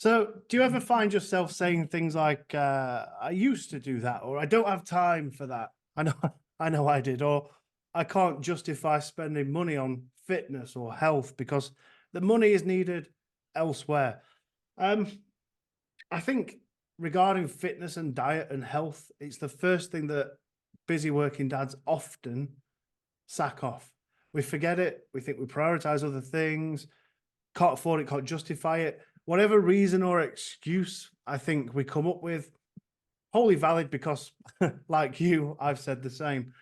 So do you ever find yourself saying things like, I used to do that, or I don't have time for that? I know, I know I did, or I can't justify spending money on fitness or health because the money is needed elsewhere. Um, I think regarding fitness and diet and health, it's the first thing that busy working dads often sack off. We forget it. We think we prioritize other things, can't afford it, can't justify it. Whatever reason or excuse I think we come up with, wholly valid because, like you, I've said the same.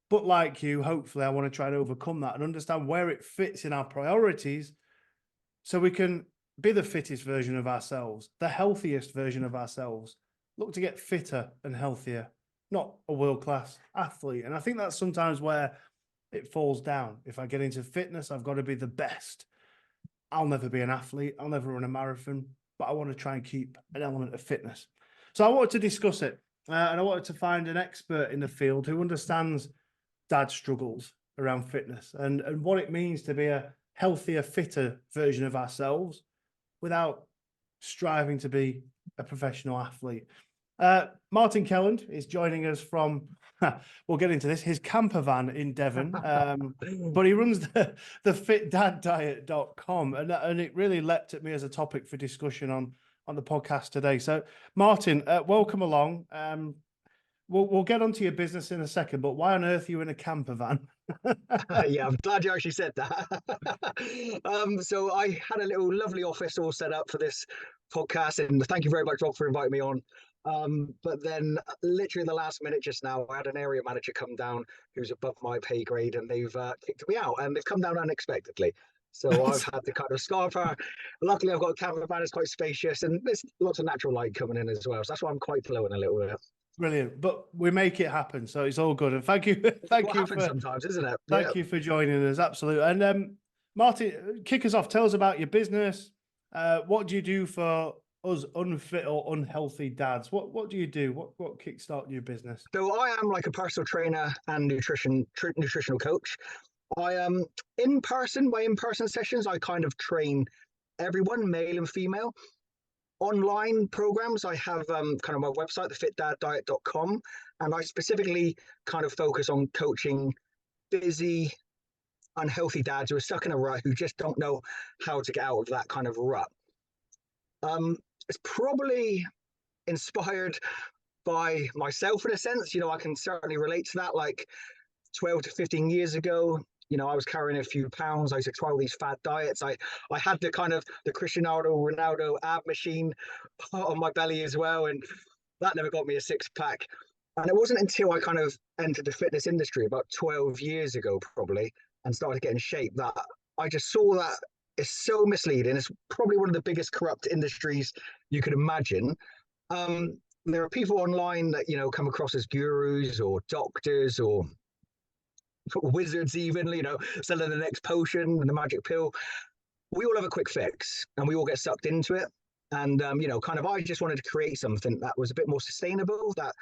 But like you, hopefully, I want to try and overcome that and understand where it fits in our priorities so we can be the fittest version of ourselves, the healthiest version of ourselves, look to get fitter and healthier, not a world-class athlete. And I think that's sometimes where it falls down. If I get into fitness, I've got to be the best. I'll never be an athlete. I'll never run a marathon, but I want to try and keep an element of fitness. So I wanted to discuss it. And I wanted to find an expert in the field who understands dad struggles around fitness and what it means to be a healthier, fitter version of ourselves without striving to be a professional athlete. Martin Kelland is joining us from, we'll get into this, his camper van in Devon, but he runs the fitdaddiet.com, and it really leapt at me as a topic for discussion on the podcast today. So Martin, welcome along. We'll get onto your business in a second, but why on earth are you in a camper van? Yeah, I'm glad you actually said that. So I had a little lovely office all set up for this podcast, and thank you very much, Rob, for inviting me on. But then, literally in the last minute just now, I had an area manager come down who's above my pay grade, and they've kicked me out, and they've come down unexpectedly. So I've had to kind of scarf her. Luckily, I've got a camper van; it's quite spacious, and there's lots of natural light coming in as well. So that's why I'm quite flowing a little bit. Brilliant, but we make it happen, so it's all good. And thank you, What happens sometimes, isn't it? thank you for joining us. Absolutely. And Martin, kick us off. Tell us about your business. What do you do for us unfit or unhealthy dads? What do you do? What kickstart your business? So I am like a personal trainer and nutritional coach. I my in-person sessions, I kind of train everyone, male and female. Online programs, I have kind of my website, thefitdaddiet.com, and I specifically kind of focus on coaching busy, unhealthy dads who are stuck in a rut, who just don't know how to get out of that kind of rut. It's probably inspired by myself in a sense. I can certainly relate to that. Like 12 to 15 years ago, I was carrying a few pounds. I used to try all these fad diets. I had the kind of the Cristiano Ronaldo ab machine on my belly as well, and that never got me a six pack. And it wasn't until I kind of entered the fitness industry about 12 years ago, probably, and started getting shape, that I just saw that it's so misleading. It's probably one of the biggest corrupt industries you could imagine. There are people online that come across as gurus or doctors or wizards, even selling the next potion and the magic pill. We all have a quick fix, and we all get sucked into it. And kind of, I just wanted to create something that was a bit more sustainable, that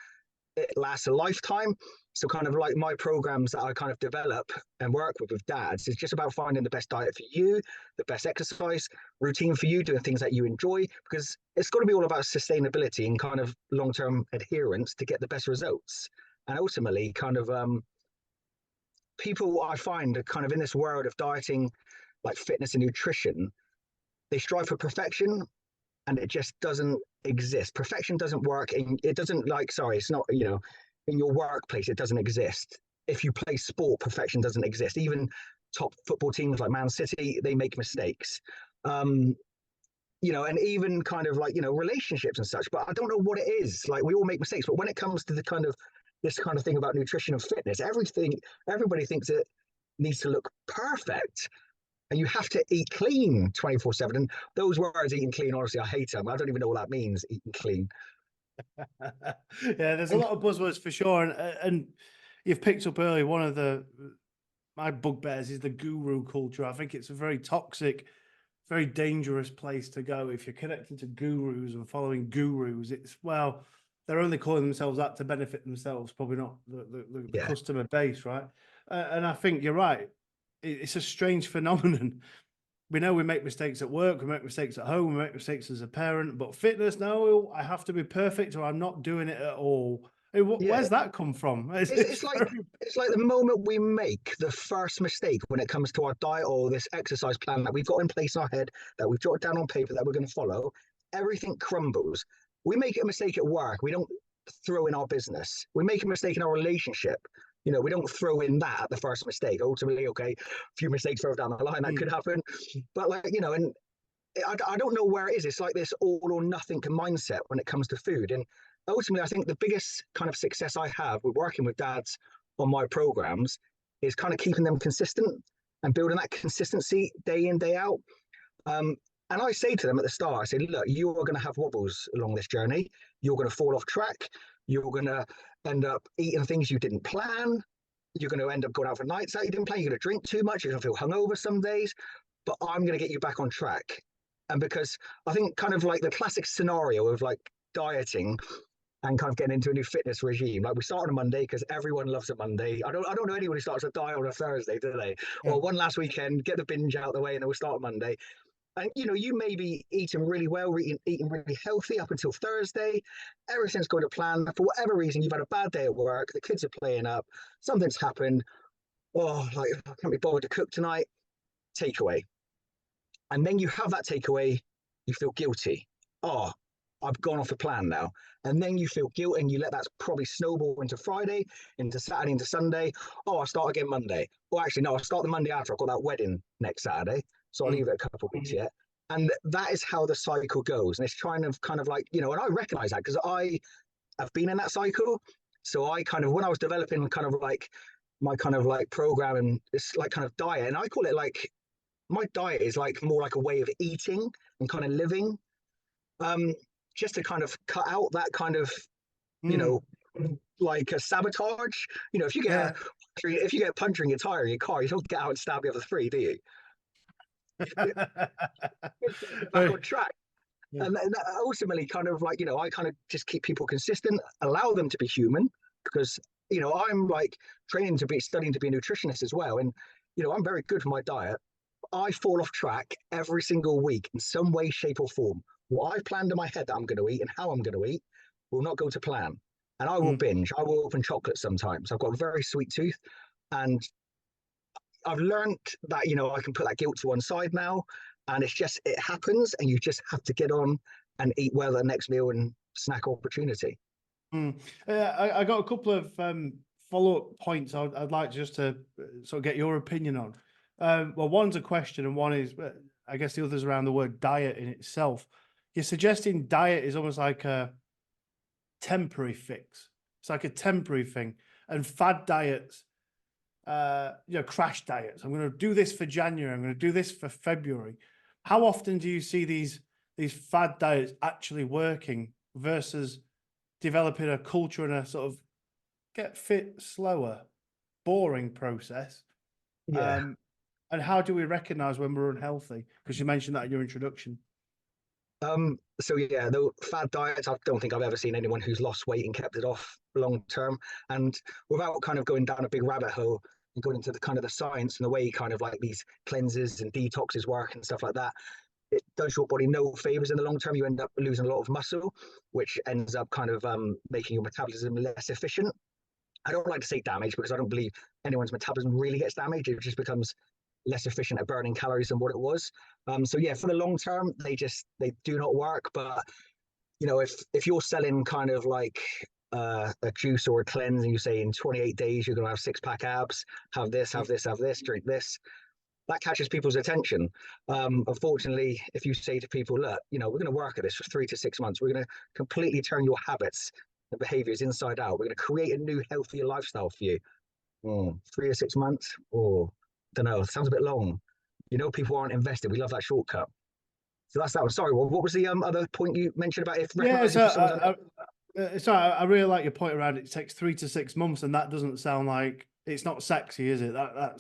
it lasts a lifetime. So kind of like my programs that I kind of develop and work with dads is just about finding the best diet for you, the best exercise routine for you, doing things that you enjoy, because it's got to be all about sustainability and kind of long-term adherence to get the best results. And ultimately, kind of people I find are kind of in this world of dieting, like fitness and nutrition, they strive for perfection, and it just doesn't exist. Perfection doesn't work. It doesn't, it's not, in your workplace, it doesn't exist. If you play sport, perfection doesn't exist. Even top football teams like Man City, they make mistakes. And even kind of relationships and such, but I don't know what it is. Like, we all make mistakes, but when it comes to this kind of thing about nutrition and fitness, everybody thinks it needs to look perfect. And you have to eat clean 24/7. And those words, eating clean, honestly, I hate them. I don't even know what that means, eating clean. Yeah, there's a lot of buzzwords for sure. And you've picked up early, one of my bugbears is the guru culture. I think it's a very toxic, very dangerous place to go. If you're connecting to gurus and following gurus, they're only calling themselves that to benefit themselves, probably not the customer base, right? And I think you're right. It's a strange phenomenon. we know we make mistakes at work, we make mistakes at home, we make mistakes as a parent, but fitness, no, I have to be perfect or I'm not doing it at all. Hey, Yeah, where's that come from? it's, it's like it's like the moment we make the first mistake when it comes to our diet or this exercise plan that we've got in place in our head, that we've jotted down on paper that we're going to follow, everything crumbles. We make a mistake at work, we don't throw in our business. We make a mistake in our relationship, we don't throw in that at the first mistake. Ultimately, okay, a few mistakes further down the line that could happen, but and I don't know where it is. It's like this all or nothing mindset when it comes to food. And ultimately, I think the biggest kind of success I have with working with dads on my programs is kind of keeping them consistent and building that consistency day in, day out. And I say to them at the start, I say, look, you are going to have wobbles along this journey. You're going to fall off track. You're going to end up eating things you didn't plan. You're going to end up going out for nights out you didn't plan. You're going to drink too much. You're going to feel hungover some days. But I'm going to get you back on track. And because I think kind of like the classic scenario of like dieting and kind of getting into a new fitness regime. Like we start on a Monday because everyone loves a Monday. I don't know anyone who starts a diet on a Thursday, do they? Yeah. Or one last weekend, get the binge out of the way, and then we'll start on Monday. And you may be eating really well, eating really healthy up until Thursday. Everything's going to plan. For whatever reason, you've had a bad day at work. The kids are playing up. Something's happened. Oh, like I can't be bothered to cook tonight. Takeaway. And then you have that takeaway, you feel guilty. Oh, I've gone off the plan now. And then you feel guilt and you let that probably snowball into Friday, into Saturday, into Sunday. Oh, I'll start again Monday. Or actually, no, I'll start the Monday after. I've got that wedding next Saturday. So I'll leave it a couple of weeks yet. And that is how the cycle goes. And it's trying to kind of like, and I recognize that because I have been in that cycle. So I kind of, when I was developing kind of like my kind of like program and it's like kind of diet, and I call it like, my diet is like more like a way of eating and kind of living, just to kind of cut out that kind of, like a sabotage. If you get if you get a puncture in your tire in your car, you don't get out and stab the other three, do you? Get back on track. Yeah. And ultimately, kind of like, I kind of just keep people consistent, allow them to be human, because I'm like studying to be a nutritionist as well, and I'm very good for my diet. I fall off track every single week in some way, shape, or form. What I've planned in my head that I'm going to eat and how I'm going to eat will not go to plan. And I will binge. I will open chocolate sometimes. I've got a very sweet tooth. And I've learned that, I can put that guilt to one side now. And it happens. And you just have to get on and eat well at the next meal and snack opportunity. I got a couple of follow-up points I'd like just to sort of get your opinion on. Well, one's a question and one is, I guess the other's around the word diet in itself. You're suggesting diet is almost like a temporary fix. It's like a temporary thing. And fad diets, crash diets. I'm going to do this for January. I'm going to do this for February. How often do you see these fad diets actually working versus developing a culture and a sort of get fit slower, boring process? Yeah. And how do we recognize when we're unhealthy? Because you mentioned that in your introduction. So yeah, the fad diets, I don't think I've ever seen anyone who's lost weight and kept it off long term. And without kind of going down a big rabbit hole and going into the kind of the science and the way kind of like these cleanses and detoxes work and stuff like that, it does your body no favors in the long term. You end up losing a lot of muscle, which ends up kind of making your metabolism less efficient. I don't like to say damage because I don't believe anyone's metabolism really gets damaged. It just becomes less efficient at burning calories than what it was. So yeah, for the long term, they do not work. But if you're selling kind of like a juice or a cleanse, and you say in 28 days you're going to have 6-pack abs, have this, drink this, that catches people's attention. Unfortunately, if you say to people, look, we're going to work at this for 3 to 6 months, we're going to completely turn your habits and behaviors inside out. We're going to create a new, healthier lifestyle for you. 3 to 6 months, or don't know, it sounds a bit long. People aren't invested. We love that shortcut. So that's that one. Sorry, what was the other point you mentioned about if so I really like your point around it takes 3 to 6 months, and that doesn't sound like, it's not sexy, is it? That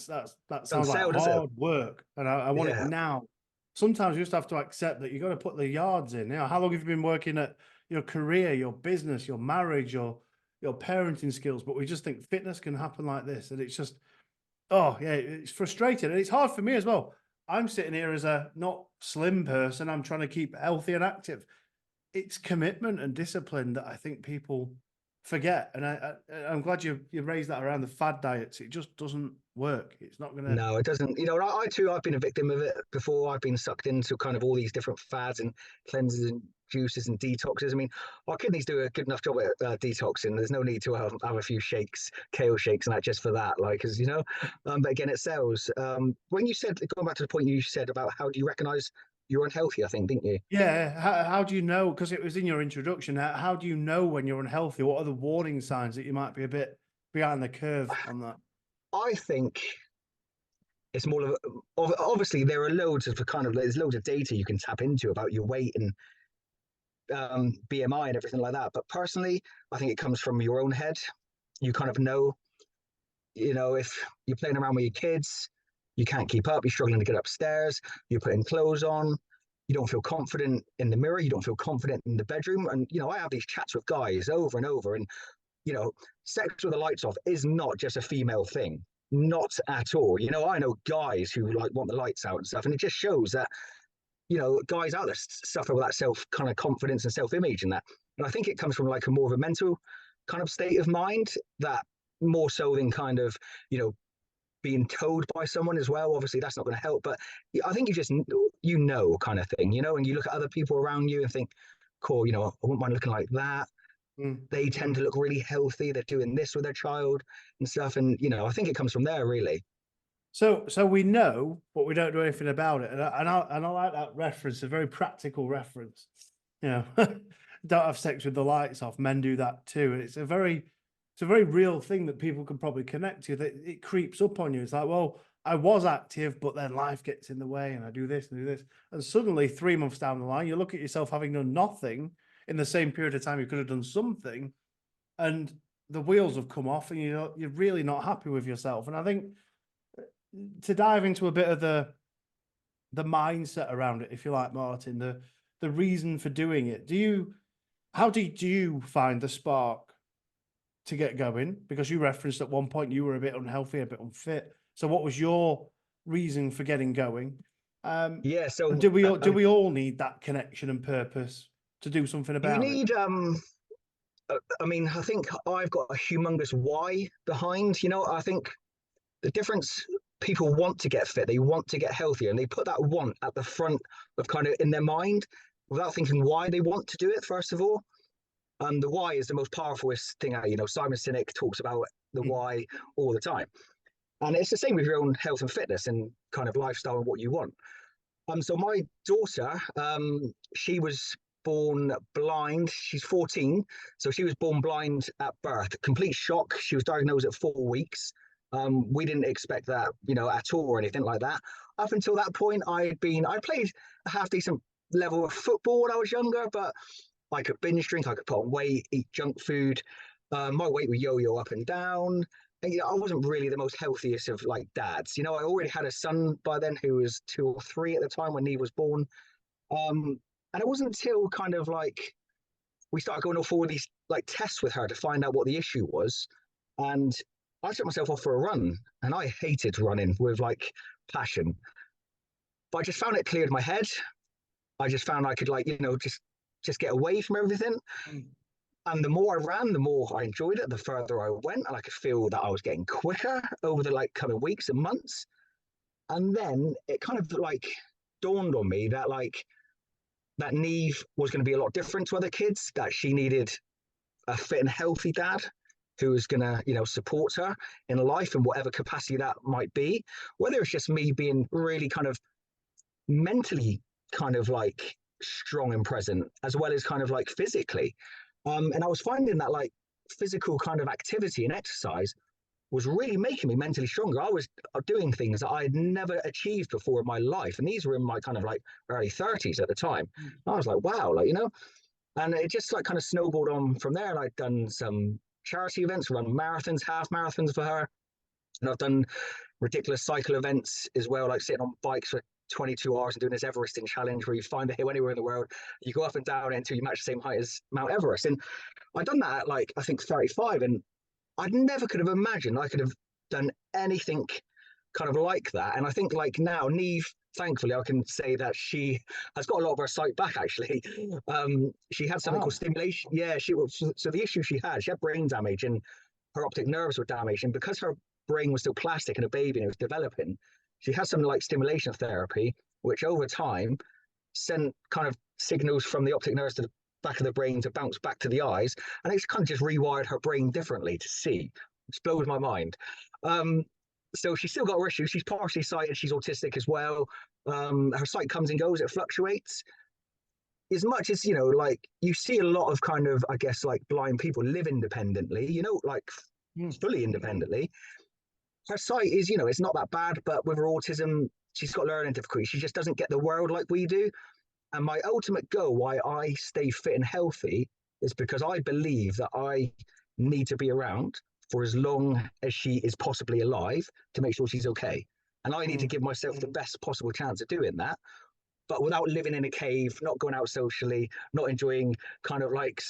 sounds like hard work, and I want it now. Sometimes you just have to accept that you got to put the yards in. How long have you been working at your career, your business, your marriage, your parenting skills? But we just think fitness can happen like this, and it's just, oh yeah, it's frustrating, and it's hard for me as well. I'm sitting here as a not slim person. I'm trying to keep healthy and active. It's commitment and discipline that I think people forget. And I'm glad you raised that around the fad diets. It just doesn't work. It's not gonna. No, it doesn't. You know, I too, I've been a victim of it before. I've been sucked into kind of all these different fads and cleanses and juices and detoxes. I mean, our kidneys do a good enough job at detoxing. There's no need to have a few shakes, kale shakes, and that just for that. Like, as you know, but again, it sells. When you said, going back to the point you said about how do you recognize you're unhealthy, I think, didn't you? Yeah. How do you know? Because it was in your introduction. How do you know when you're unhealthy? What are the warning signs that you might be a bit behind the curve on that? I think it's more of obviously there are loads of kind of there's loads of data you can tap into about your weight and BMI and everything like that. But personally, I think it comes from your own head. You kind of know, you know, if you're playing around with your kids, you can't keep up, you're struggling to get upstairs, you're putting clothes on, you don't feel confident in the mirror, you don't feel confident in the bedroom. And, you know, I have these chats with guys over and over, and, you know, sex with the lights off is not just a female thing. Not at all. You know, I know guys who like want the lights out and stuff, and it just shows that you know, guys out there suffer with that self kind of confidence and self image and that. And I think it comes from like a more of a mental kind of state of mind that more so than kind of, you know, being told by someone as well. Obviously, that's not going to help. But I think you just, you know, kind of thing, you know, and you look at other people around you and think, cool, you know, I wouldn't mind looking like that. Mm. They tend to look really healthy. They're doing this with their child and stuff. And, you know, I think it comes from there, really. So we know, but we don't do anything about it. And I like that reference, a very practical reference. You know, don't have sex with the lights off. Men do that too. It's a very real thing that people can probably connect to. That it creeps up on you. It's like, well, I was active, but then life gets in the way, and I do this and do this, and suddenly 3 months down the line, you look at yourself having done nothing in the same period of time you could have done something, and the wheels have come off, and you're really not happy with yourself. And I think to dive into a bit of the mindset around it, if you like, Martin, the reason for doing it. How did you find the spark to get going? Because you referenced at one point you were a bit unhealthy, a bit unfit. So what was your reason for getting going? Yeah. So And do we all need that connection and purpose to do something you about it? need, I mean, I think I've got a humongous why behind, you know, I think the difference people want to get fit, they want to get healthier, and they put that want at the front of kind of in their mind without thinking why they want to do it, first of all. And the why is the most powerful thing out. You know, Simon Sinek talks about the Mm. why all the time. And it's the same with your own health and fitness and kind of lifestyle and what you want. So my daughter, she was born blind. She's 14, so she was born blind at birth. Complete shock. She was diagnosed at 4 weeks. We didn't expect that, you know, at all or anything like that. Up until that point, I played a half decent level of football when I was younger, but I could binge drink, I could put on weight, eat junk food. My weight would yo-yo up and down. And, you know, I wasn't really the most healthiest of like dads. You know, I already had a son by then who was 2 or 3 at the time when Neve was born. And it wasn't until kind of like we started going off all these like tests with her to find out what the issue was. And I took myself off for a run, and I hated running with like passion. But I just found it cleared my head. I just found I could like, you know, just get away from everything. Mm. And the more I ran, the more I enjoyed it, the further I went, and I could feel that I was getting quicker over the like coming weeks and months. And then it kind of like dawned on me that like that Neve was going to be a lot different to other kids, that she needed a fit and healthy dad who was going to, you know, support her in life in whatever capacity that might be, whether it's just me being really kind of mentally kind of like strong and present as well as kind of like physically. And I was finding that like physical kind of activity and exercise was really making me mentally stronger. I was doing things that I had never achieved before in my life. And these were in my kind of like early 30s at the time. I was like, wow, like, you know, and it just like kind of snowballed on from there. And I'd done some charity events, run marathons, half marathons for her. And I've done ridiculous cycle events as well, like sitting on bikes for 22 hours and doing this Everesting challenge where you find a hill anywhere in the world, you go up and down until you match the same height as Mount Everest. And I'd done that at like, I think 35. And I never could have imagined I could have done anything kind of like that. And I think like now Neve thankfully, I can say that she has got a lot of her sight back. Actually, she had something called Wow. stimulation. Yeah, she was. So the issue she had brain damage, and her optic nerves were damaged, and because her brain was still plastic and a baby and it was developing, she had something like stimulation therapy, which over time sent kind of signals from the optic nerves to the back of the brain to bounce back to the eyes, and it's kind of just rewired her brain differently to see, which blows my mind. Um, so she's still got her issues. She's partially sighted. She's autistic as well. Her sight comes and goes. It fluctuates. As much as, like you see a lot of kind of, I guess, like blind people live independently, like Mm. fully independently. Her sight is, it's not that bad, but with her autism, she's got learning difficulties. She just doesn't get the world like we do. And my ultimate goal, why I stay fit and healthy, is because I believe that I need to be around for as long as she is possibly alive to make sure she's okay. And I need to give myself the best possible chance of doing that, but without living in a cave, not going out socially, not enjoying kind of like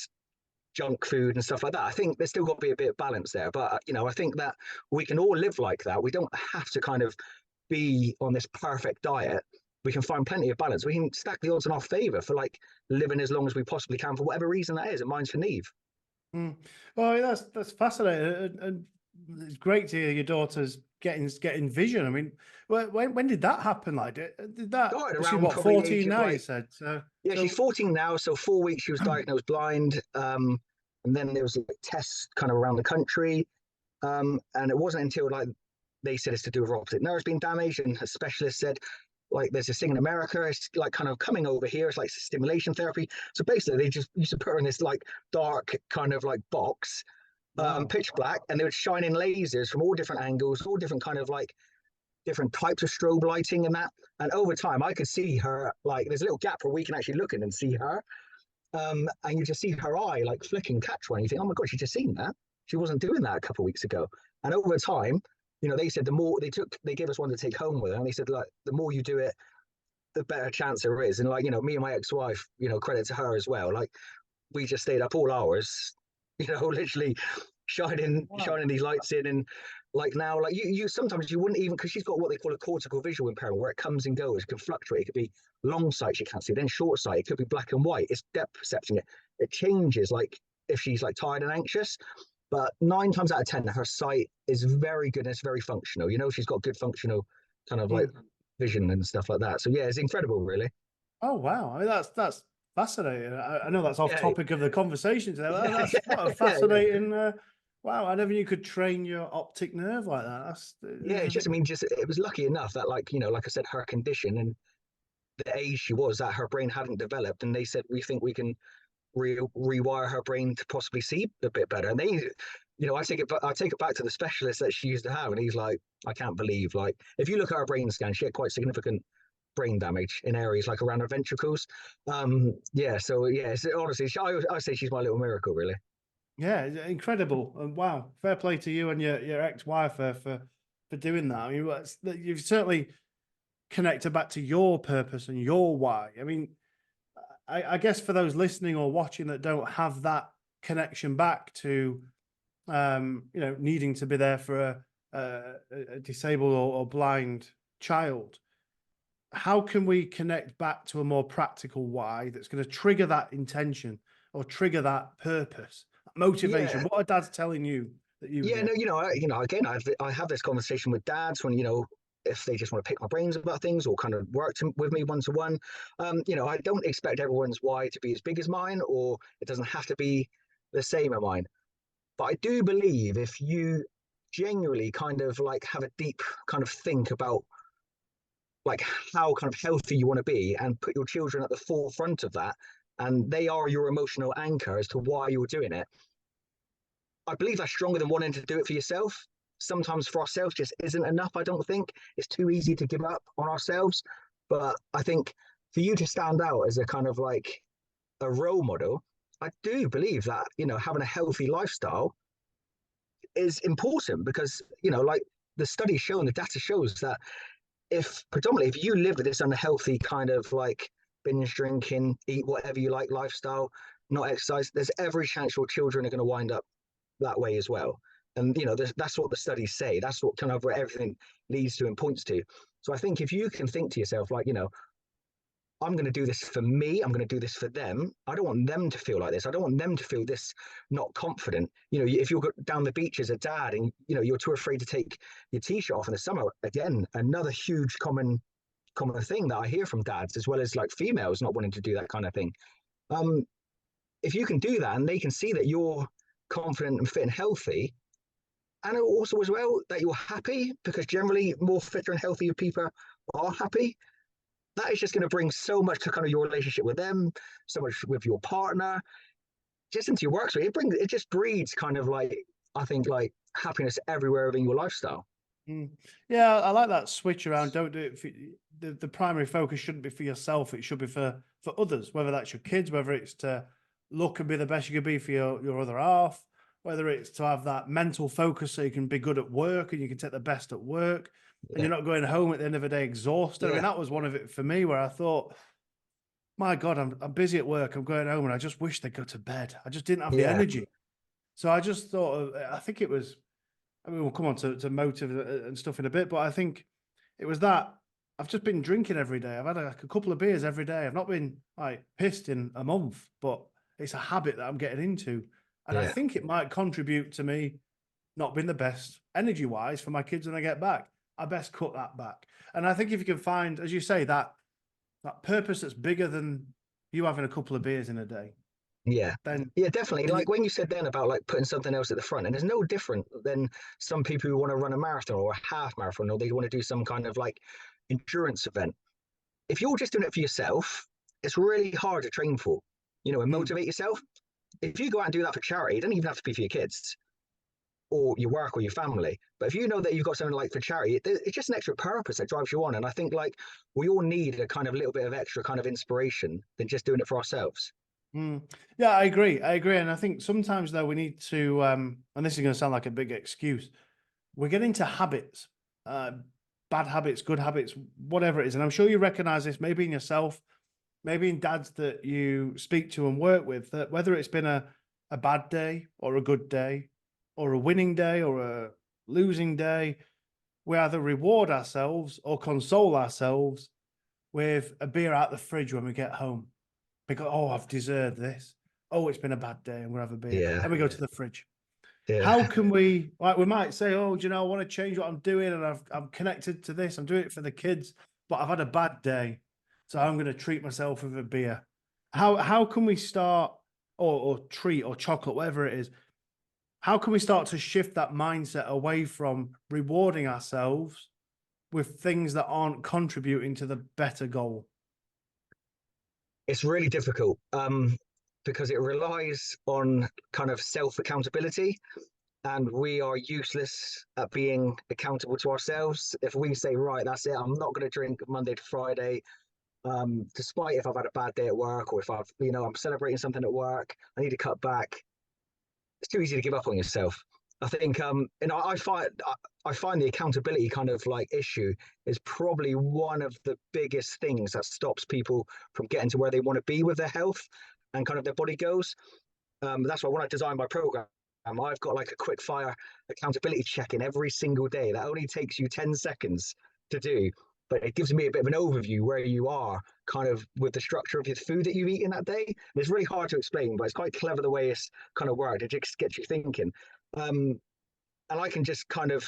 junk food and stuff like that. I think there's still got to be a bit of balance there. But, I think that we can all live like that. We don't have to kind of be on this perfect diet. We can find plenty of balance. We can stack the odds in our favor for like living as long as we possibly can for whatever reason that is. And mine's for Neve. Mm. Well, that's fascinating, and it's great to hear your daughter's getting vision. I mean, when did that happen? Like, did that? Started She's around what, probably the age 14 of now? You like, said so. yeah, she's So 14 now. So 4 weeks she was diagnosed blind. And then there was like tests kind of around the country. And it wasn't until like they said it's to do with her optic nerves being damaged, and a specialist said like there's this thing in America, it's like kind of coming over here, it's like stimulation therapy. So basically they just used to put her in this like dark kind of like box, wow. pitch black, and they would shine in lasers from all different angles, all different kind of like different types of strobe lighting and that. And over time I could see her, like there's a little gap where we can actually look in and see her. And you just see her eye like flick and catch one. You think, oh my god, she just seen that. She wasn't doing that a couple of weeks ago. And over time, they said the more they gave us one to take home with her, and they said like the more you do it, the better chance there is. And like me and my ex-wife, credit to her as well. Like we just stayed up all hours, literally Wow. shining these lights in, and like now, like you sometimes you wouldn't even, because she's got what they call a cortical visual impairment where it comes and goes, it can fluctuate. It could be long sight she can't see, then short sight. It could be black and white. It's depth perception. It changes like if she's like tired and anxious. But 9 times out of 10, her sight is very good and it's very functional. She's got good functional kind of like Mm. vision and stuff like that. So yeah, it's incredible, really. Oh wow. I mean, that's fascinating. I know that's off Yeah, topic of the conversation today. yeah, That's what a yeah. fascinating. Wow, I never knew you could train your optic nerve like that. That's Yeah, it's just, I mean, just it was lucky enough that, like, like I said, her condition and the age she was, that her brain hadn't developed, and they said we think we can rewire her brain to possibly see a bit better. And they, I take it back to the specialist that she used to have, and he's like, I can't believe, like, if you look at her brain scan, she had quite significant brain damage in areas like around her ventricles. Yeah, so yeah, it's, honestly, I say she's my little miracle, really. Yeah, incredible. And wow, fair play to you and your ex-wife for doing that. I mean, you've certainly connected back to your purpose and your why. I mean, I guess for those listening or watching that don't have that connection back to, needing to be there for a disabled or blind child, how can we connect back to a more practical why that's going to trigger that intention or trigger that purpose, motivation? Yeah, What are dads telling you that you yeah, hear? no, again, I have this conversation with dads when if they just want to pick my brains about things or kind of with me one to one. I don't expect everyone's why to be as big as mine, or it doesn't have to be the same as mine. But I do believe if you genuinely kind of like have a deep kind of think about like how kind of healthy you want to be and put your children at the forefront of that, and they are your emotional anchor as to why you're doing it. I believe that's stronger than wanting to do it for yourself. Sometimes for ourselves just isn't enough. I don't think it's too easy to give up on ourselves. But I think for you to stand out as a kind of like a role model, I do believe that, having a healthy lifestyle is important because, like the studies show and the data shows that if you live with this unhealthy kind of like binge drinking, eat whatever you like lifestyle, not exercise, there's every chance your children are going to wind up that way as well. And that's what the studies say. That's what kind of where everything leads to and points to. So I think if you can think to yourself, like, I'm going to do this for me. I'm going to do this for them. I don't want them to feel like this. I don't want them to feel this not confident. If you're down the beach as a dad and, you're too afraid to take your t-shirt off in the summer, again, another huge common thing that I hear from dads, as well as like females not wanting to do that kind of thing. If you can do that and they can see that you're confident and fit and healthy, and also as well that you're happy, because generally more fitter and healthier people are happy, that is just going to bring so much to kind of your relationship with them, so much with your partner, just into your work. So it just breeds kind of like, I think, like happiness everywhere in your lifestyle. Yeah, I like that switch around. Don't do it for the primary focus shouldn't be for yourself. It should be for others, whether that's your kids, whether it's to look and be the best you can be for your other half, whether it's to have that mental focus so you can be good at work and you can take the best at work and you're not going home at the end of the day exhausted. I mean, that was one of it for me where I thought, my God, I'm busy at work. I'm going home and I just wish they'd go to bed. I just didn't have the energy. So I just thought, I think it was, I mean, we'll come on to motive and stuff in a bit, but I think it was that I've just been drinking every day. I've had a couple of beers every day. I've not been like pissed in a month, but it's a habit that I'm getting into. And I think it might contribute to me not being the best energy wise for my kids when I get back. I best cut that back. And I think if you can find, as you say, that purpose that's bigger than you having a couple of beers in a day. Then definitely. Like when you said then about like putting something else at the front, and it's no different than some people who want to run a marathon or a half marathon, or they want to do some kind of like endurance event. If you're just doing it for yourself, it's really hard to train for, and motivate yourself. If you go out and do that for charity, it doesn't even have to be for your kids or your work or your family. But if you know that you've got something like for charity, it's just an extra purpose that drives you on. And I think like we all need a kind of little bit of extra kind of inspiration than just doing it for ourselves. Yeah, I agree. And I think sometimes though we need to, and this is going to sound like a big excuse, we get into habits, bad habits, good habits, whatever it is. And I'm sure you recognize this maybe in yourself, maybe in dads that you speak to and work with, that whether it's been a bad day or a good day or a winning day or a losing day, we either reward ourselves or console ourselves with a beer out the fridge when we get home. Because, oh, I've deserved this. Oh, it's been a bad day. I'm going to have a beer. Then we go to the fridge. How can we, like, we might say, oh, do you know, I want to change what I'm doing and I'm connected to this. I'm doing it for the kids, but I've had a bad day. So I'm going to treat myself with a beer. How can we start, or treat or chocolate, whatever it is, how can we start to shift that mindset away from rewarding ourselves with things that aren't contributing to the better goal? It's really difficult because it relies on kind of self accountability, and we are useless at being accountable to ourselves. If we say, right, that's it, I'm not going to drink Monday to Friday, despite if I've had a bad day at work or if I'm celebrating something at work, I need to cut back. It's too easy to give up on yourself. I think, I find the accountability kind of like issue is probably one of the biggest things that stops people from getting to where they want to be with their health and kind of their body goals. That's why when I design my program, I've got like a quick fire accountability check-in every single day that only takes you 10 seconds to do, but it gives me a bit of an overview where you are kind of with the structure of your food that you eat in that day. And it's really hard to explain, but it's quite clever the way it's kind of worked. It just gets you thinking. And I can just kind of,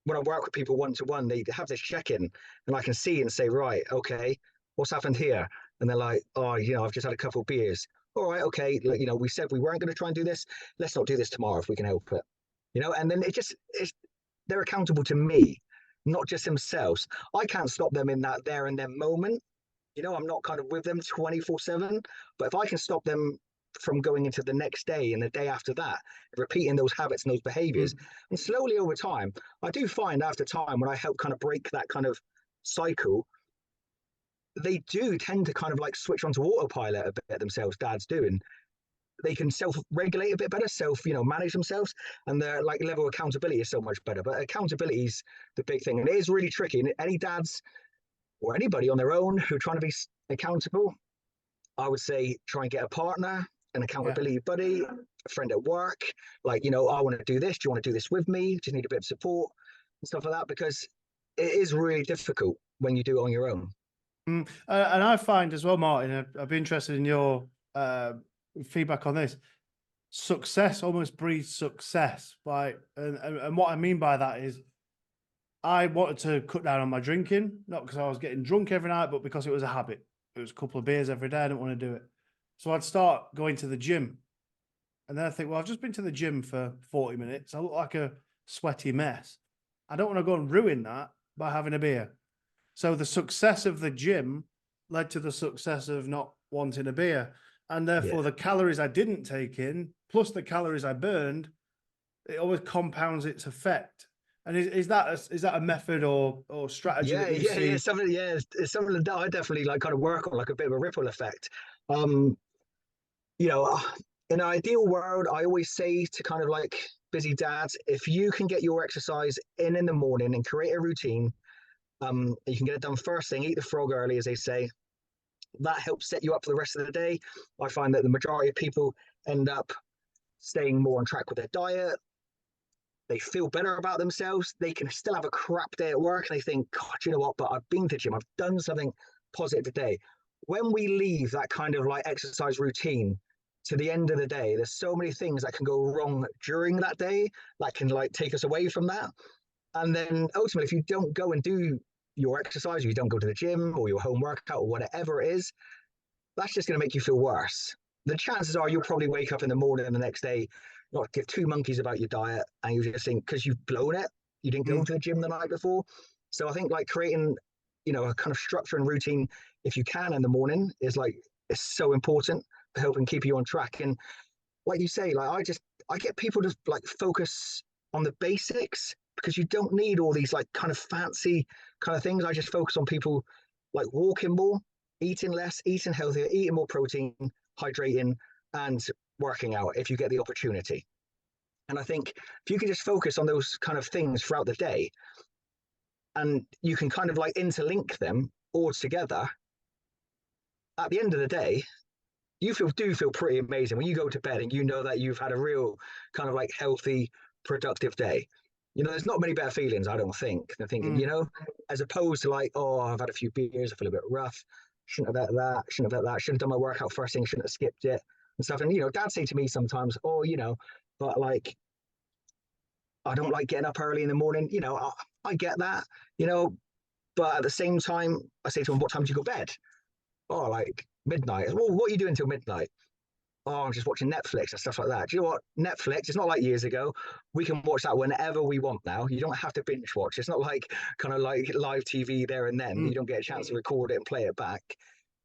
when I work with people one to one, they have this check-in and I can see and say, right, okay, what's happened here? And they're like, oh, I've just had a couple of beers. All right, okay, we said we weren't going to try and do this. Let's not do this tomorrow if we can help it. And then they're accountable to me, not just themselves. I can't stop them in that there and then moment. I'm not kind of with them 24/7, but if I can stop them from going into the next day and the day after that, repeating those habits and those behaviors, and slowly over time, I do find after time when I help kind of break that kind of cycle, they do tend to kind of like switch onto autopilot a bit themselves, dads do, and they can self-regulate a bit better, manage themselves, and their like level of accountability is so much better. But accountability is the big thing, and it is really tricky. And any dads or anybody on their own who are trying to be accountable, I would say try and get a partner, an accountability buddy, a friend at work. Like, I want to do this. Do you want to do this with me? Just need a bit of support and stuff like that, because it is really difficult. when you do it on your own. And I find as well, Martin, I'd be interested in your feedback on this. Success almost breeds success. Like, and what I mean by that is I wanted to cut down on my drinking, not because I was getting drunk every night, but because it was a habit. It was a couple of beers every day. I didn't want to do it. So I'd start going to the gym. And then I think, well, I've just been to the gym for 40 minutes. I look like a sweaty mess. I don't want to go and ruin that by having a beer. So the success of the gym led to the success of not wanting a beer. And therefore, the calories I didn't take in, plus the calories I burned, it always compounds its effect. And is that a method or strategy that you see? It's something. Yeah, it's something that I definitely like kind of work on, like a bit of a ripple effect. Um, you know, in an ideal world, I always say to kind of like busy dads, if you can get your exercise in the morning and create a routine, you can get it done first thing, eat the frog early, as they say. That helps set you up for the rest of the day. I find that the majority of people end up staying more on track with their diet. They feel better about themselves. They can still have a crap day at work and they think, God, you know what? But I've been to the gym. I've done something positive today. When we leave that kind of like exercise routine to the end of the day, there's so many things that can go wrong during that day that can like take us away from that. And then ultimately, if you don't go and do your exercise, or you don't go to the gym or your home workout or whatever it is, that's just going to make you feel worse. The chances are you'll probably wake up in the morning and the next day, not give two monkeys about your diet, and you just think because you've blown it, you didn't go to the gym the night before. So I think like creating, a kind of structure and routine, if you can in the morning, is like it's so important for helping keep you on track. And like you say, like I get people to like focus on the basics because you don't need all these like kind of fancy kind of things. I just focus on people like walking more, eating less, eating healthier, eating more protein, hydrating, and working out if you get the opportunity. And I think if you can just focus on those kind of things throughout the day and you can kind of like interlink them all together, at the end of the day, you do feel pretty amazing when you go to bed and you know that you've had a real kind of like healthy, productive day. There's not many better feelings, I don't think, than thinking, as opposed to like, oh, I've had a few beers, I feel a bit rough. Shouldn't have had that, shouldn't have had that, shouldn't have done my workout first thing, shouldn't have skipped it and stuff. And, dad say to me sometimes, oh, but like, I don't like getting up early in the morning. I get that, but at the same time, I say to him, what time do you go to bed? Oh, like midnight. Well, what are you doing till midnight? Oh, I'm just watching Netflix and stuff like that. Do you know what? Netflix, it's not like years ago. We can watch that whenever we want now. You don't have to binge watch. It's not like kind of like live TV there and then. You don't get a chance to record it and play it back.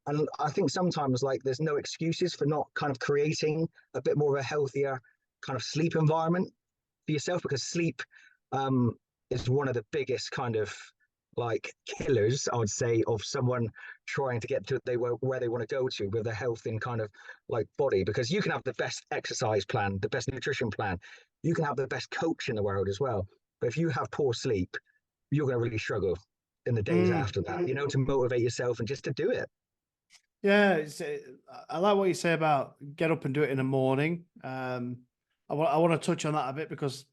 And I think sometimes like there's no excuses for not kind of creating a bit more of a healthier kind of sleep environment for yourself, because sleep is one of the biggest kind of like killers, I would say, of someone trying to get to where they want to go to with their health in kind of like body. Because you can have the best exercise plan, the best nutrition plan, you can have the best coach in the world as well, but if you have poor sleep, you're going to really struggle in the days after that, to motivate yourself and just to do it. Yeah, I like what you say about get up and do it in the morning. I want to touch on that a bit because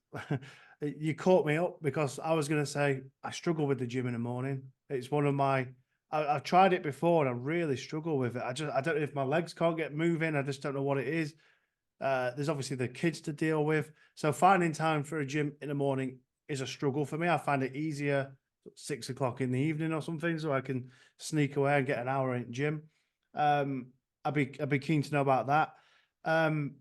you caught me up, because I was going to say I struggle with the gym in the morning. It's one of my I've tried it before and I really struggle with it. I don't know if my legs can't get moving. I just don't know what it is. There's obviously the kids to deal with. So finding time for a gym in the morning is a struggle for me. I find it easier 6 o'clock in the evening or something, so I can sneak away and get an hour in gym. I'd be keen to know about that. And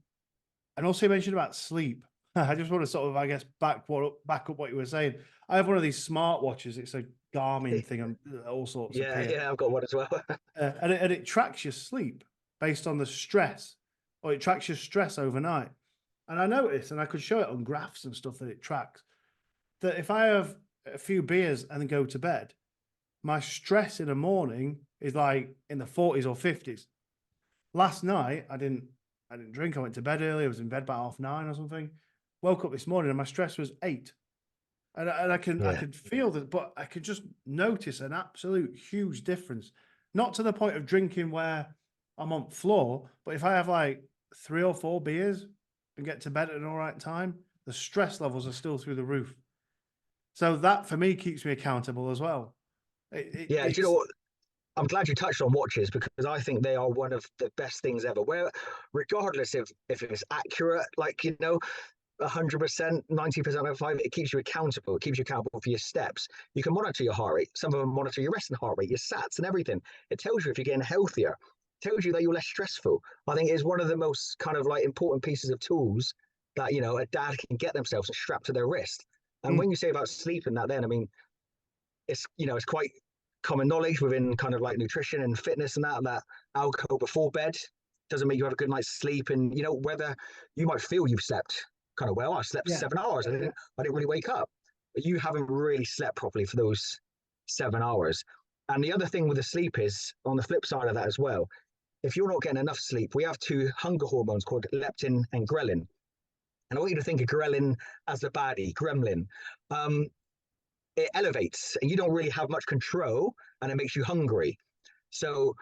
also you mentioned about sleep. I just want to sort of, I guess, back up what you were saying. I have one of these smart watches. It's a Garmin thing and all sorts of Yeah, I've got one as well. and it tracks your sleep based on the stress, or it tracks your stress overnight. And I noticed, and I could show it on graphs and stuff that it tracks, that if I have a few beers and then go to bed, my stress in the morning is like in the 40s or 50s. Last night, I didn't drink. I went to bed early. I was in bed about 9:30 or something. Woke up this morning and my stress was 8. And I could feel that, but I could just notice an absolute huge difference. Not to the point of drinking where I'm on floor, but if I have like 3 or 4 beers and get to bed at an all right time, the stress levels are still through the roof. So that for me keeps me accountable as well. Yeah, do you know It's what? I'm glad you touched on watches because I think they are one of the best things ever. Where, regardless if it's accurate, like 100%, 90% of the time, it keeps you accountable. It keeps you accountable for your steps. You can monitor your heart rate. Some of them monitor your resting heart rate, your sats, and everything. It tells you if you're getting healthier. It tells you that you're less stressful. I think it's one of the most kind of like important pieces of tools that a dad can get themselves and strap to their wrist. And mm, when you say about sleep and that, then I mean, it's quite common knowledge within kind of like nutrition and fitness and that alcohol before bed doesn't make you have a good night's sleep. And whether you might feel you've slept kind of well, I slept yeah, 7 hours. I didn't really wake up, but you haven't really slept properly for those 7 hours. And the other thing with the sleep is on the flip side of that as well. If you're not getting enough sleep, we have two hunger hormones called leptin and ghrelin. And I want you to think of ghrelin as the baddie, gremlin. Um, it elevates and you don't really have much control and it makes you hungry. So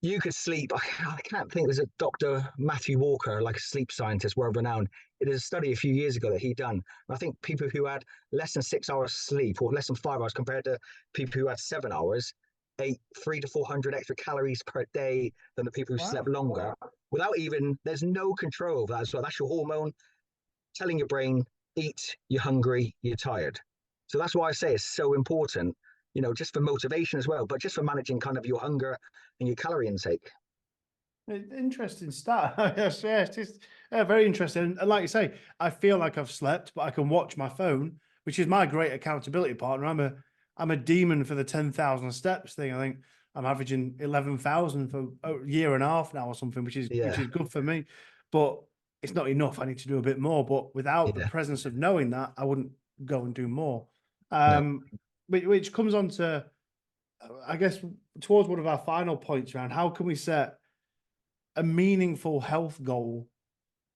you could sleep. I can't think. There's a Dr. Matthew Walker, like a sleep scientist, world renowned. It is a study a few years ago that he done. And I think people who had less than 6 hours sleep or less than 5 hours compared to people who had 7 hours ate 300 to 400 extra calories per day than the people who slept wow. longer without even, there's no control of that as well. That's your hormone telling your brain, eat, you're hungry, you're tired. So that's why I say it's so important, just for motivation as well, but just for managing kind of your hunger and your calorie intake. Interesting stat. Yes, yes, it's very interesting. And like you say, I feel like I've slept, but I can watch my phone, which is my great accountability partner. I'm a demon for the 10,000 steps thing. I think I'm averaging 11,000 for a year and a half now or something, which Yeah, is good for me. But it's not enough. I need to do a bit more. But without the yeah, presence of knowing that, I wouldn't go and do more. no. Which comes on to, I guess, towards one of our final points around how can we set a meaningful health goal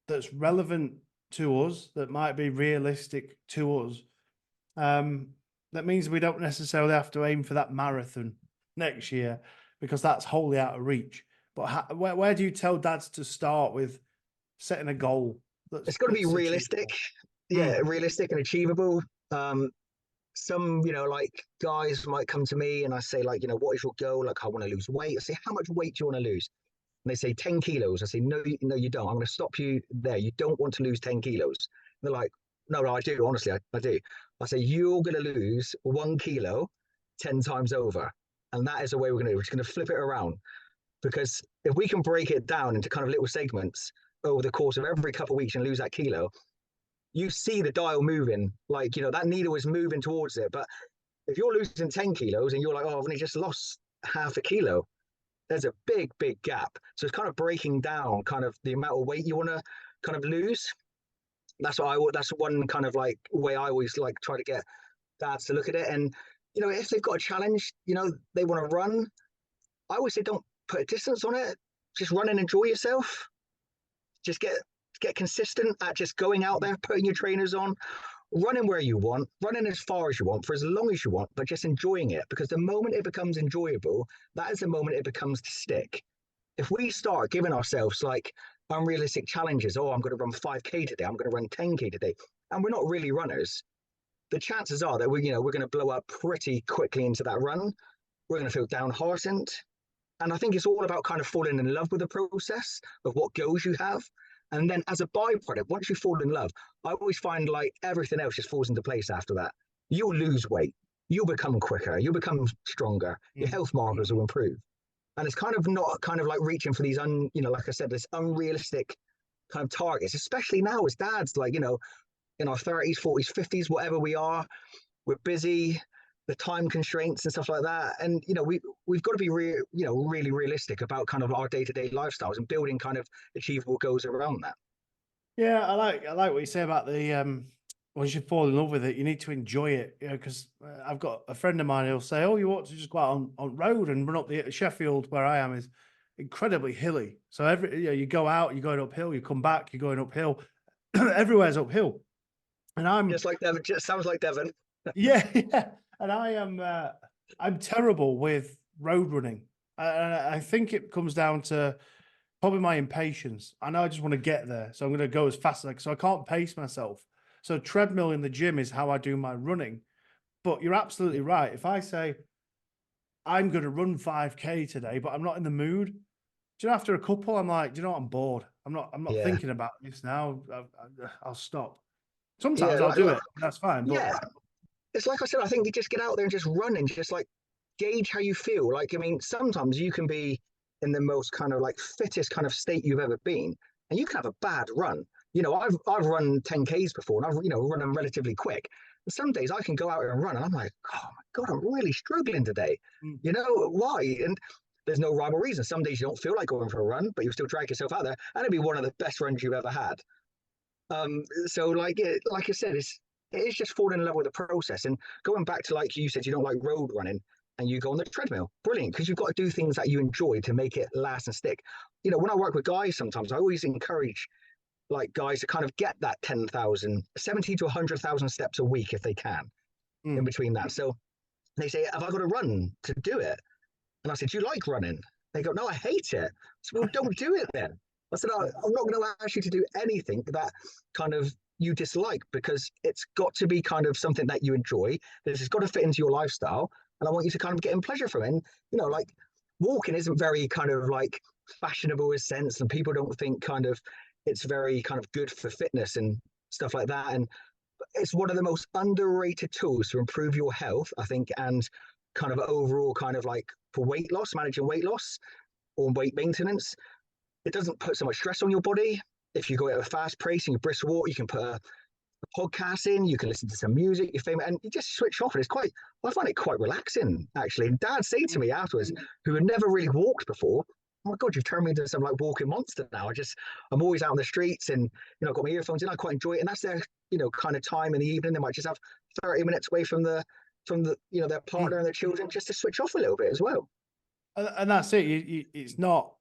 that's relevant to us, that might be realistic to us. Um, that means we don't necessarily have to aim for that marathon next year because that's wholly out of reach. But where do you tell dads to start with setting a goal It's got to be that's realistic. achievable? Yeah, Mm, realistic and achievable. Some, like guys might come to me and I say, like, what is your goal? Like, I want to lose weight. I say, how much weight do you want to lose? And they say 10 kilos. I say, no, no, you don't. I'm going to stop you there. You don't want to lose 10 kilos. They're like, no, I do. Honestly, I do. I say, you're going to lose 1 kilo 10 times over. And that is the way we're going to do it. We're just going to flip it around. Because if we can break it down into kind of little segments over the course of every couple of weeks and lose that kilo, you see the dial moving. Like, that needle is moving towards it. But if you're losing 10 kilos and you're like, oh, I've only just lost half a kilo, there's a big, big gap. So it's kind of breaking down kind of the amount of weight you want to kind of lose. That's one kind of like way I always like try to get dads to look at it. And, if they've got a challenge, they want to run, I always say don't put a distance on it. Just run and enjoy yourself. Just get consistent at just going out there, putting your trainers on, running where you want, running as far as you want, for as long as you want, but just enjoying it. Because the moment it becomes enjoyable, that is the moment it becomes to stick. If we start giving ourselves like unrealistic challenges, oh, I'm going to run 5K today, I'm going to run 10K today, and we're not really runners, the chances are that we're going to blow up pretty quickly into that run. We're going to feel downhearted. And I think it's all about kind of falling in love with the process of what goals you have. And then as a byproduct, once you fall in love, I always find like everything else just falls into place after that. You'll lose weight, you'll become quicker, you'll become stronger, your mm, health markers will improve. And it's kind of not kind of like reaching for these like I said, this unrealistic kind of targets, especially now as dads, like, in our 30s, 40s, 50s, whatever we are, we're busy, the time constraints and stuff like that. And we've got to be really realistic about kind of our day-to-day lifestyles and building kind of achievable goals around that. Yeah, I like what you say about the once you fall in love with it, you need to enjoy it. Because I've got a friend of mine who'll say, "Oh, you ought to just go out on road and run up the Sheffield where I am is incredibly hilly. So you go out, you're going uphill, you come back, you're going uphill. Everywhere's uphill." And I'm Just like Devon, just sounds like Devon. yeah, yeah, and I'm terrible with road running. I think it comes down to probably my impatience. I know I just want to get there, so I'm going to go as fast as I can. So I can't pace myself. So treadmill in the gym is how I do my running. But you're absolutely right. If I say I'm going to run 5K today, but I'm not in the mood. Do you know, after a couple, I'm like, do you know what? I'm bored. I'm not Yeah. thinking about this now. I'll stop. Sometimes Yeah. I'll do it. That's fine. But Yeah. It's like I said, I think you just get out there and just run and just like gauge how you feel. Like, I mean, sometimes you can be in the most kind of like fittest kind of state you've ever been, and you can have a bad run. You know, I've run 10Ks before, and I've run them relatively quick. And some days I can go out and run, and I'm like, oh my god, I'm really struggling today. mm, You know why? And there's no rhyme or reason. Some days you don't feel like going for a run, but you still drag yourself out there, and it'd be one of the best runs you've ever had. So like I said, it is just falling in love with the process. And going back to, like you said, you don't like road running and you go on the treadmill. Brilliant, because you've got to do things that you enjoy to make it last and stick. You know, when I work with guys, sometimes I always encourage like guys to kind of get that 10,000, 70 to 100,000 steps a week if they can in mm. between that. So they say, have I got to run to do it? And I said, do you like running? They go, no, I hate it. I said, well, don't do it then. I said, I'm not going to ask you to do anything that kind of you dislike, because it's got to be kind of something that you enjoy. This has got to fit into your lifestyle. And I want you to kind of get in pleasure from it. And, you know, like walking isn't very kind of like fashionable in a sense. And people don't think kind of it's very kind of good for fitness and stuff like that. And it's one of the most underrated tools to improve your health, I think, and kind of overall kind of like for weight loss, managing weight loss or weight maintenance. It doesn't put so much stress on your body. If you go at a fast pace and you brisk walk, you can put a podcast in, you can listen to some music, your favorite, and you just switch off. And it's quite, I find it quite relaxing, actually. And Dad said to me afterwards, who had never really walked before, oh my God, you've turned me into some like walking monster now. I'm always out on the streets and, I've got my earphones in, I quite enjoy it. And that's their, kind of time in the evening. They might just have 30 minutes away from their partner and their children just to switch off a little bit as well. And that's it. It's not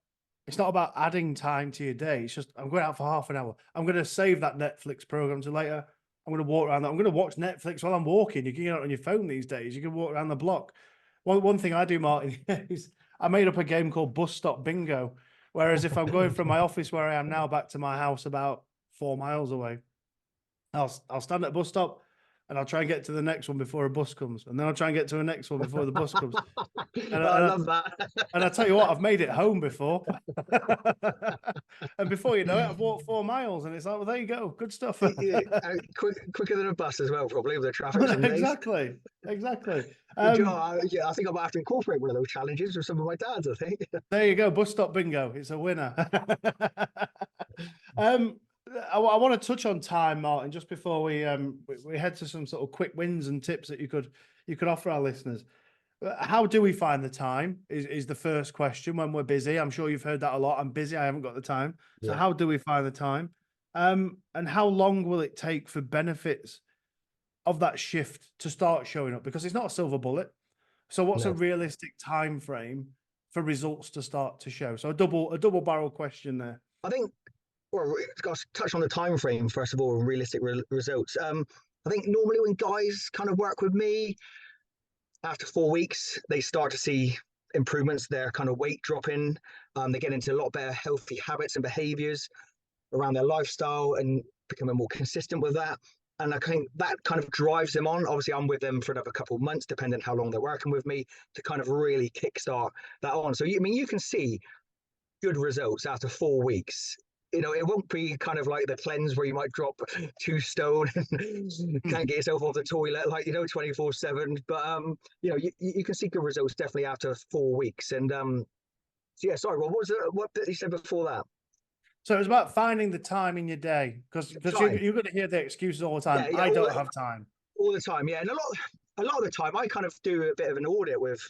about adding time to your day. It's just, I'm going out for half an hour. I'm going to save that Netflix program to later. I'm going to walk around. I'm going to watch Netflix while I'm walking. You can get it on your phone these days. You can walk around the block. One thing I do, Martin, is I made up a game called Bus Stop Bingo. Whereas if I'm going from my office where I am now back to my house about 4 miles away, I'll stand at a bus stop and I'll try and get to the next one before a bus comes. And then I'll try and get to the next one before the bus comes. I love that. And I tell you what, I've made it home before. And before you know it, I've walked 4 miles and it's like, well, there you go. Good stuff. Quicker than a bus as well, probably, with the traffic some days. Exactly. I think I might have to incorporate one of those challenges with some of my dads, I think. There you go. Bus stop bingo. It's a winner. I want to touch on time, Martin, just before we head to some sort of quick wins and tips that you could offer our listeners. How do we find the time is the first question when we're busy. I'm sure you've heard that a lot. I'm busy. I haven't got the time. So Yeah. how do we find the time? And how long will it take for benefits of that shift to start showing up? Because it's not a silver bullet. So what's a realistic time frame for results to start to show? So a double barrel question there. I think, well, it's got to touch on the time frame first of all, and realistic results. I think normally when guys kind of work with me, after 4 weeks, they start to see improvements. Their kind of weight dropping. They get into a lot better healthy habits and behaviors around their lifestyle and becoming more consistent with that. And I think that kind of drives them on. Obviously, I'm with them for another couple of months, depending how long they're working with me, to kind of really kickstart that on. So, you can see good results after 4 weeks. It won't be kind of like the cleanse where you might drop 2 stone and can't get yourself off the toilet, 24/7. But, you can see good results definitely after 4 weeks. And so, yeah, sorry, what did you say before that? So it's about finding the time in your day, because you're going to hear the excuses all the time. Yeah, I don't have time. All the time, yeah. And a lot of the time, I kind of do a bit of an audit with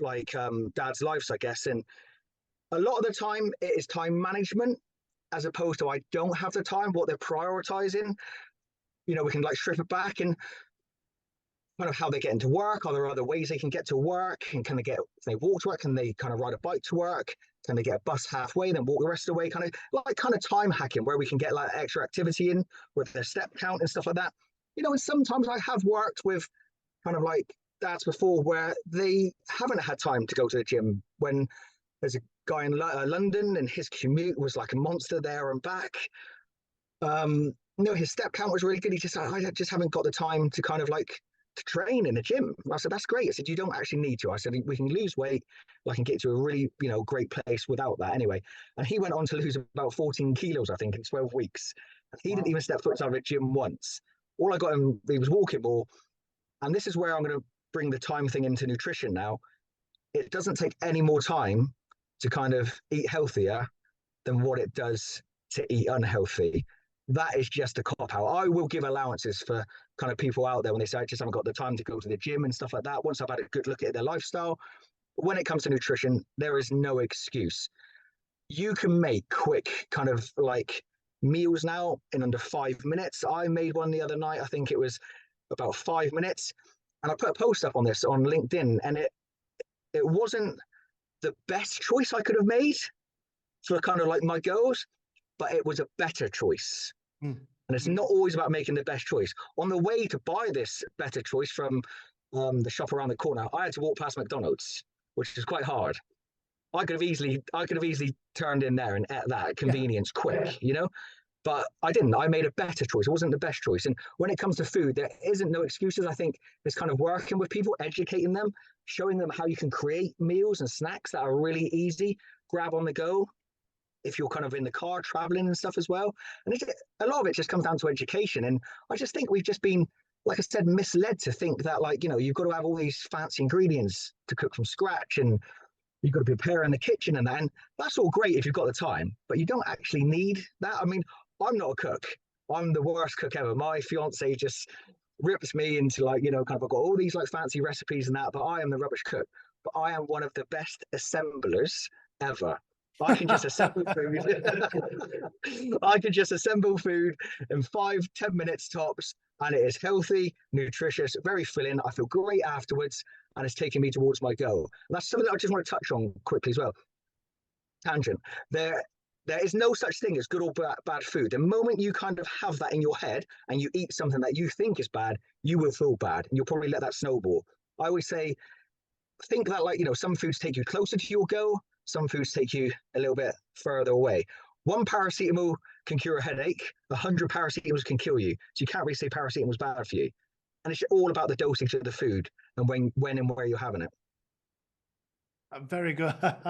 Dad's lives, I guess. And a lot of the time, it is time management, as opposed to I don't have the time. What they're prioritizing, we can strip it back and kind of how they get into work. Are there other ways they can get to work? And can they walk to work? Can they kind of ride a bike to work? Can they get a bus halfway, then walk the rest of the way? Kind of time hacking, where we can get extra activity in with their step count and stuff like that. And sometimes I have worked with kind of dads before where they haven't had time to go to the gym. When there's a guy in London and his commute was like a monster there and back. His step count was really good. I just haven't got the time to kind of to train in the gym. I said, that's great. I said, you don't actually need to. I said, we can lose weight. I can get to a really, great place without that anyway. And he went on to lose about 14 kilos, I think, in 12 weeks. And he didn't even step foot out of the gym once. All I got him, he was walking more. And this is where I'm going to bring the time thing into nutrition now. It doesn't take any more time to kind of eat healthier than what it does to eat unhealthy. That is just a cop out. I will give allowances for kind of people out there when they say, I just haven't got the time to go to the gym and stuff like that. Once I've had a good look at their lifestyle, when it comes to nutrition, there is no excuse. You can make quick kind of like meals now in under 5 minutes. I made one the other night. I think it was about 5 minutes. And I put a post up on this on LinkedIn, and it wasn't the best choice I could have made for kind of like my goals, but it was a better choice. And it's not always about making the best choice. On the way to buy this better choice from the shop around the corner, I had to walk past McDonald's, which is quite hard. I could have easily turned in there and ate that convenience quick, but I didn't. I made a better choice. It wasn't the best choice. And when it comes to food, there isn't no excuses. I think it's kind of working with people, educating them, showing them how you can create meals and snacks that are really easy, grab on the go, if you're kind of in the car traveling and stuff as well. And a lot of it just comes down to education. And I just think we've just been, like I said, misled to think that, like, you've got to have all these fancy ingredients to cook from scratch, and you've got to prepare in the kitchen and that. And that's all great if you've got the time, but you don't actually need that. I mean, I'm not a cook. I'm the worst cook ever. My fiance just rips me into like, kind of, I've got all these like fancy recipes and that, but I am the rubbish cook. But I am one of the best assemblers ever. I can just assemble food. I can just assemble food in 5-10 minutes tops, and it is healthy, nutritious, very filling. I feel great afterwards, and it's taking me towards my goal. And that's something that I just want to touch on quickly as well. Tangent. There is no such thing as good or bad food. The moment you kind of have that in your head and you eat something that you think is bad, you will feel bad, and you'll probably let that snowball. I always say, think that, like, some foods take you closer to your goal, some foods take you a little bit further away. One paracetamol can cure a headache, 100 paracetamols can kill you. So you can't really say paracetamol is bad for you. And it's all about the dosage of the food and when and where you're having it. Very good. I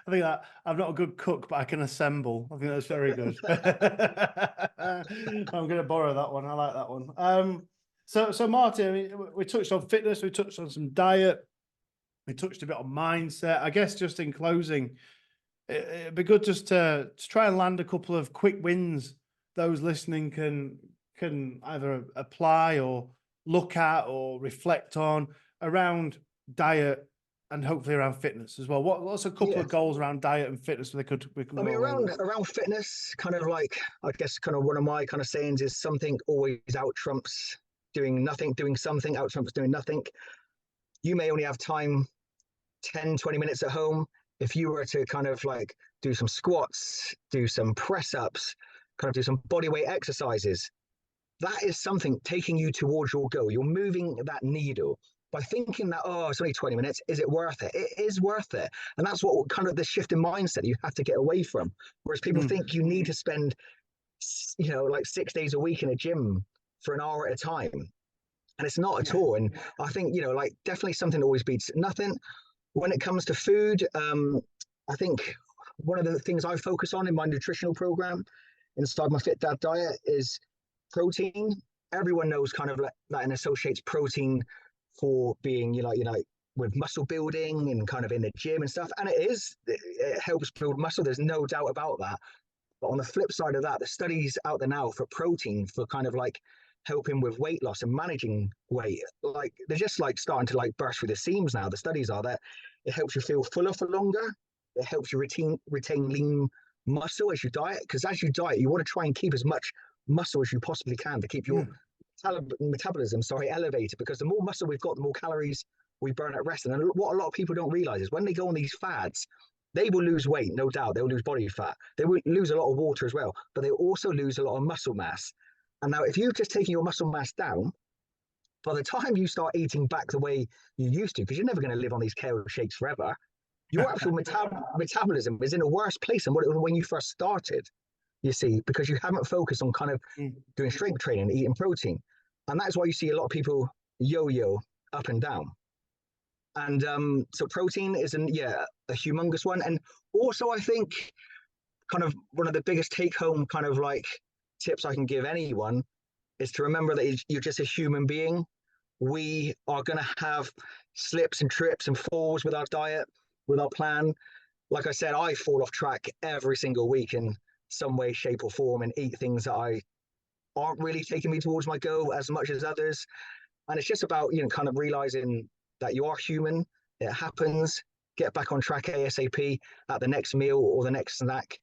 think that I'm not a good cook, but I can assemble. I think that's very good. I'm going to borrow that one. I like that one. So Martin, I mean, we touched on fitness, we touched on some diet, we touched a bit on mindset. I guess just in closing, it'd be good just to try and land a couple of quick wins those listening can either apply or look at or reflect on around diet, and hopefully around fitness as well. What's a couple of goals around diet and fitness we can I mean, around fitness, kind of like, I guess kind of one of my kind of sayings is something always out trumps doing nothing, doing something out trumps doing nothing. You may only have time 10-20 minutes at home. If you were to kind of like do some squats, do some press ups, kind of do some body weight exercises, that is something taking you towards your goal. You're moving that needle. By thinking that, it's only 20 minutes, is it worth it? It is worth it. And that's what kind of the shift in mindset you have to get away from. Whereas people think you need to spend, like 6 days a week in a gym for an hour at a time. And it's not at all. And I think, like definitely something always beats nothing. When it comes to food, I think one of the things I focus on in my nutritional program inside my Fit Dad diet is protein. Everyone knows kind of like that and associates protein for being, with muscle building and kind of in the gym and stuff. And it helps build muscle. There's no doubt about that. But on the flip side of that, the studies out there now for protein, for kind of like helping with weight loss and managing weight, like they're just like starting to like burst through the seams now. The studies are that it helps you feel fuller for longer. It helps you retain lean muscle as you diet. Because as you diet, you want to try and keep as much muscle as you possibly can to keep your metabolism elevated, because the more muscle we've got, the more calories we burn at rest. And what a lot of people don't realize is when they go on these fads, they will lose weight, no doubt. They'll lose body fat. They will lose a lot of water as well, but they also lose a lot of muscle mass. And now if you've just taken your muscle mass down, by the time you start eating back the way you used to, because you're never going to live on these kale shakes forever, your actual metabolism is in a worse place than what it was when you first started. You see, because you haven't focused on kind of doing strength training, eating protein. And that's why you see a lot of people yo-yo up and down. And so protein is a humongous one. And also I think kind of one of the biggest take-home kind of like tips I can give anyone is to remember that you're just a human being. We are going to have slips and trips and falls with our diet, with our plan. Like I said, I fall off track every single week in some way, shape, or form and eat things that I aren't really taking me towards my goal as much as others. And it's just about, kind of realizing that you are human. It happens. Get back on track ASAP at the next meal or the next snack.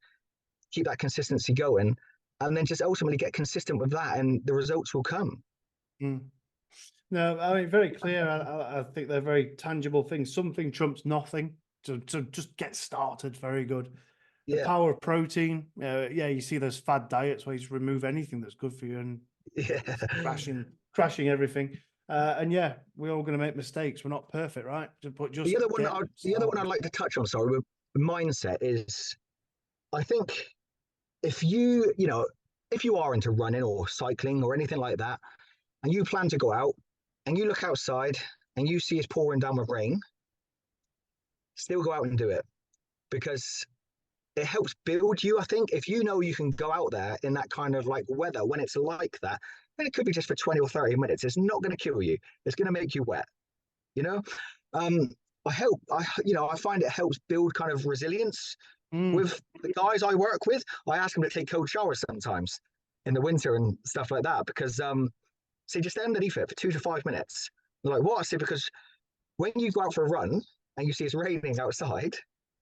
Keep that consistency going. And then just ultimately get consistent with that, and the results will come. Mm. No, I mean, very clear. I think they're very tangible things. Something trumps nothing. To just get started. Very good. The power of protein. Yeah, you see those fad diets where you just remove anything that's good for you and crashing everything. And yeah, we're all going to make mistakes. We're not perfect, right? But just the other one I'd like to touch on, sorry, with mindset is, I think if you are into running or cycling or anything like that, and you plan to go out and you look outside and you see it's pouring down with rain, still go out and do it, because it helps build you. I think if you know you can go out there in that kind of like weather when it's like that, and it could be just for 20 or 30 minutes, it's not going to kill you. It's going to make you wet, I find it helps build kind of resilience with the guys I work with. I ask them to take cold showers sometimes in the winter and stuff like that, because say just stand underneath it for 2 to 5 minutes. They're like, what? I say, because when you go out for a run and you see it's raining outside,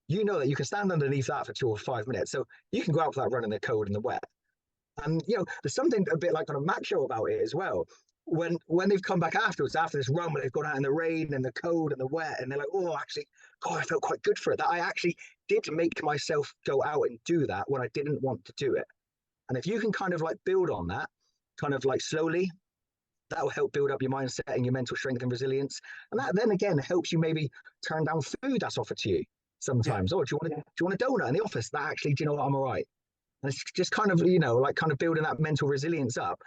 you know that you can stand underneath that for 2 or 5 minutes. So you can go out for that run in the cold and the wet. And there's something a bit like on a macho about it as well. When they've come back afterwards, after this run, when they've gone out in the rain and the cold and the wet, and they're like, oh, actually, God, I felt quite good for it. That I actually did make myself go out and do that when I didn't want to do it. And if you can kind of like build on that, kind of like slowly, that will help build up your mindset and your mental strength and resilience. And that then again helps you maybe turn down food that's offered to you sometimes. Yeah. Oh, do you want a donut in the office? That actually, do you know what, I'm all right. And it's just kind of, kind of building that mental resilience up,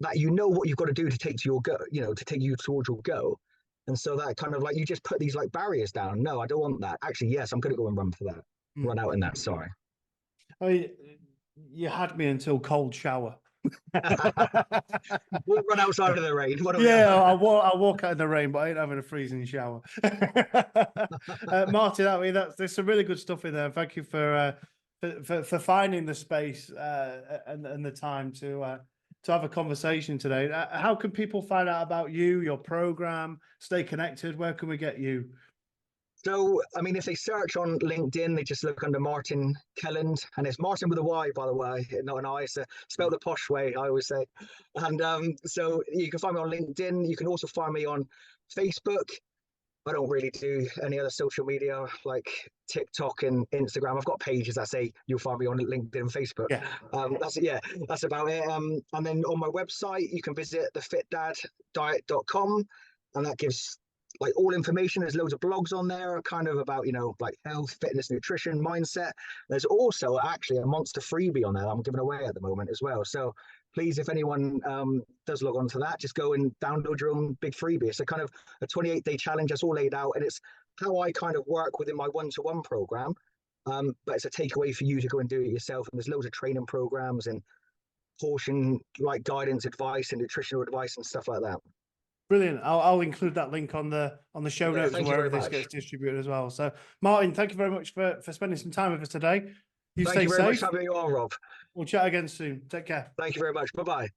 that what you've got to do to take to your go, to take you towards your goal. And so that kind of like, you just put these like barriers down. No, I don't want that. Actually, yes, I'm going to go and run for that. Run out in that. Sorry. I mean, you had me until cold shower. We'll run outside of the rain. I'll walk out in the rain, but I ain't having a freezing shower. Martin, there's some really good stuff in there. Thank you for finding the space and the time to have a conversation today. How can people find out about you, your program, stay connected? Where can we get you? So, I mean, if they search on LinkedIn, they just look under Martin Kelland, and it's Martin with a Y, by the way, not an I. It's spelled the posh way, I always say. And so you can find me on LinkedIn. You can also find me on Facebook. I don't really do any other social media like TikTok and Instagram. I've got pages that say you'll find me on LinkedIn and Facebook. Yeah. That's about it. And then on my website, you can visit thefitdaddiet.com, and that gives like all information. There's loads of blogs on there kind of about, like health, fitness, nutrition, mindset. There's also actually a monster freebie on there that I'm giving away at the moment as well. So please, if anyone does log on to that, just go and download your own big freebie. It's a kind of a 28-day challenge that's all laid out, and it's how I kind of work within my one-to-one program. But it's a takeaway for you to go and do it yourself. And there's loads of training programs and portion like guidance, advice, and nutritional advice and stuff like that. Brilliant. I'll include that link on the show notes wherever this gets distributed as well. So, Martin, thank you very much for spending some time with us today. Thank you very much for having me on, Rob. We'll chat again soon. Take care. Thank you very much. Bye-bye.